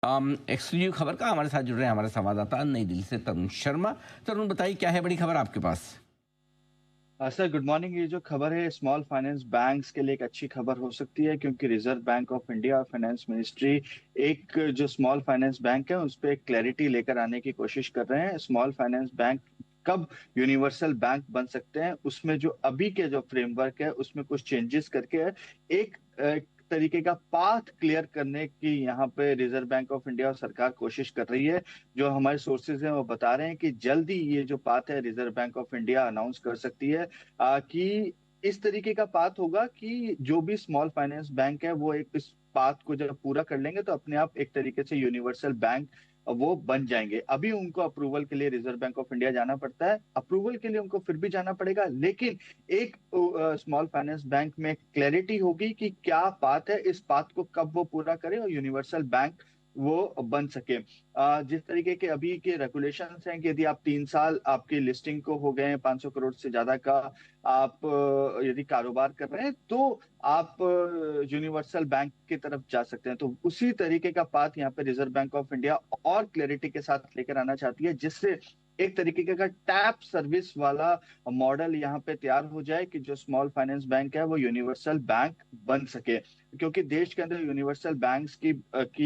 Exclusive खबर का हमारे साथ जुड़ रहे हैं हमारे संवाददाता नई दिल्ली से तरुण शर्मा। तरुण, बताइए क्या है बड़ी खबर आपके पास? Sir good morning. ये जो खबर है स्मॉल फाइनेंस बैंक्स के लिए एक अच्छी खबर हो सकती है, क्योंकि रिजर्व बैंक ऑफ इंडिया और फाइनेंस मिनिस्ट्री एक जो स्मॉल फाइनेंस बैंक है उस पर एक क्लैरिटी लेकर आने की कोशिश कर रहे हैं। स्मॉल फाइनेंस बैंक कब यूनिवर्सल बैंक बन सकते हैं, उसमें जो अभी के जो फ्रेमवर्क है उसमें कुछ चेंजेस करके एक तरीके का पाथ क्लियर करने की यहाँ पे रिजर्व बैंक ऑफ इंडिया और सरकार कोशिश कर रही है। जो हमारे सोर्सेज हैं वो बता रहे हैं कि जल्दी ये जो पाथ है reserve bank of India announce कर सकती है कि इस तरीके का पाथ होगा कि जो भी स्मॉल फाइनेंस बैंक है वो एक इस पाथ को जब पूरा कर लेंगे तो अपने आप एक तरीके से यूनिवर्सल बैंक वो बन जाएंगे। अभी उनको अप्रूवल के लिए रिजर्व बैंक ऑफ इंडिया जाना पड़ता है, अप्रूवल के लिए उनको फिर भी जाना पड़ेगा, लेकिन एक स्मॉल फाइनेंस बैंक में क्लैरिटी होगी कि क्या पाथ है, इस पाथ को कब वो पूरा करें और यूनिवर्सल बैंक वो बन सके। जिस तरीके के अभी के रेगुलेशंस हैं कि यदि आप 3 साल आपकी लिस्टिंग को हो गए हैं 500 करोड़ से ज्यादा का, आप यदि कारोबार कर रहे हैं तो आप यूनिवर्सल बैंक की तरफ जा सकते हैं। तो उसी तरीके का पाथ यहाँ पे रिजर्व बैंक ऑफ इंडिया और क्लैरिटी के साथ लेकर आना चाहती है, जिससे एक तरीके का टैप सर्विस वाला मॉडल यहाँ पे तैयार हो जाए कि जो स्मॉल फाइनेंस बैंक है वो यूनिवर्सल बैंक बन सके। क्योंकि देश के अंदर यूनिवर्सल बैंक्स की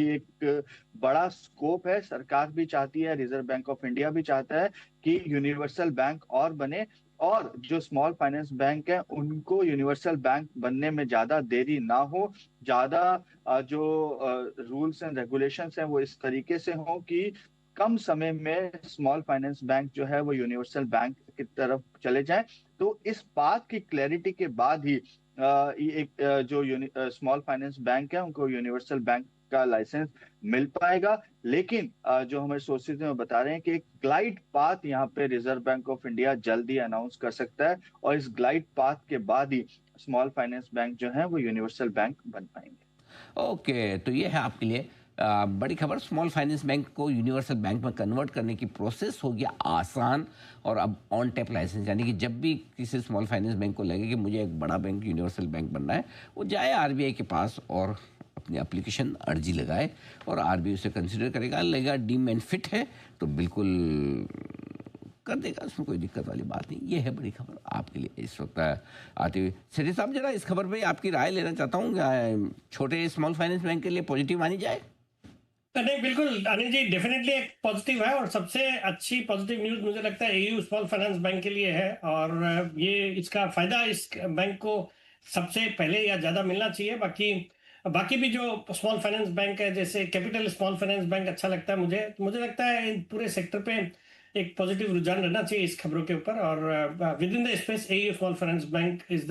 एक बड़ा स्कोप है। सरकार भी चाहती है, रिजर्व बैंक ऑफ इंडिया भी चाहता है कि यूनिवर्सल बैंक और बने, और जो स्मॉल फाइनेंस बैंक है उनको यूनिवर्सल बैंक बनने में ज्यादा देरी ना हो। ज्यादा जो रूल्स एंड रेगुलेशंस हैं वो इस तरीके से हो कि कम समय में स्मॉल फाइनेंस बैंक जो है वो यूनिवर्सल बैंक की तरफ चले जाएं। तो इस बात की क्लैरिटी के बाद ही ये एक जो स्मॉल फाइनेंस बैंक है उनको यूनिवर्सल बैंक का लाइसेंस मिल पाएगा। लेकिन जो हमारे सोर्सेज हैं वो बता रहे हैं कि एक ग्लाइड पाथ यहाँ पे रिजर्व बैंक ऑफ इंडिया जल्दी अनाउंस कर सकता है, और इस ग्लाइड पाथ के बाद ही स्मॉल फाइनेंस बैंक जो है वो यूनिवर्सल बैंक बन पाएंगे। ओके, तो ये है आपके लिए बड़ी खबर। स्मॉल फाइनेंस बैंक को यूनिवर्सल बैंक में कन्वर्ट करने की प्रोसेस हो गया आसान। और अब ऑन टैप लाइसेंस, यानी कि जब भी किसी स्मॉल फाइनेंस बैंक को लगे कि मुझे एक बड़ा बैंक यूनिवर्सल बैंक बनना है, वो जाए आरबीआई के पास और अपनी एप्लीकेशन अर्जी लगाए और आरबीआई उसे कंसिडर करेगा, लगेगा डीम एंड फिट है तो बिल्कुल कर देगा, उसमें कोई दिक्कत वाली बात नहीं। ये है बड़ी खबर आपके लिए इस वक्त आते हुए। सेठी साहब, जरा इस खबर पे आपकी राय लेना चाहता हूँ। छोटे स्मॉल फाइनेंस बैंक के लिए पॉजिटिव मानी जाए? नहीं, बिल्कुल अनिल जी, डेफिनेटली एक पॉजिटिव है, और सबसे अच्छी पॉजिटिव न्यूज़ मुझे लगता है एयू स्मॉल फाइनेंस बैंक के लिए है। और ये इसका फायदा इस बैंक को सबसे पहले या ज़्यादा मिलना चाहिए। बाकी बाकी भी जो स्मॉल फाइनेंस बैंक है, जैसे कैपिटल स्मॉल फाइनेंस बैंक अच्छा लगता है मुझे। मुझे लगता है इन पूरे सेक्टर पे एक पॉजिटिव रुझान रहना चाहिए इस खबरों के ऊपर। और with in the space AU small finance bank is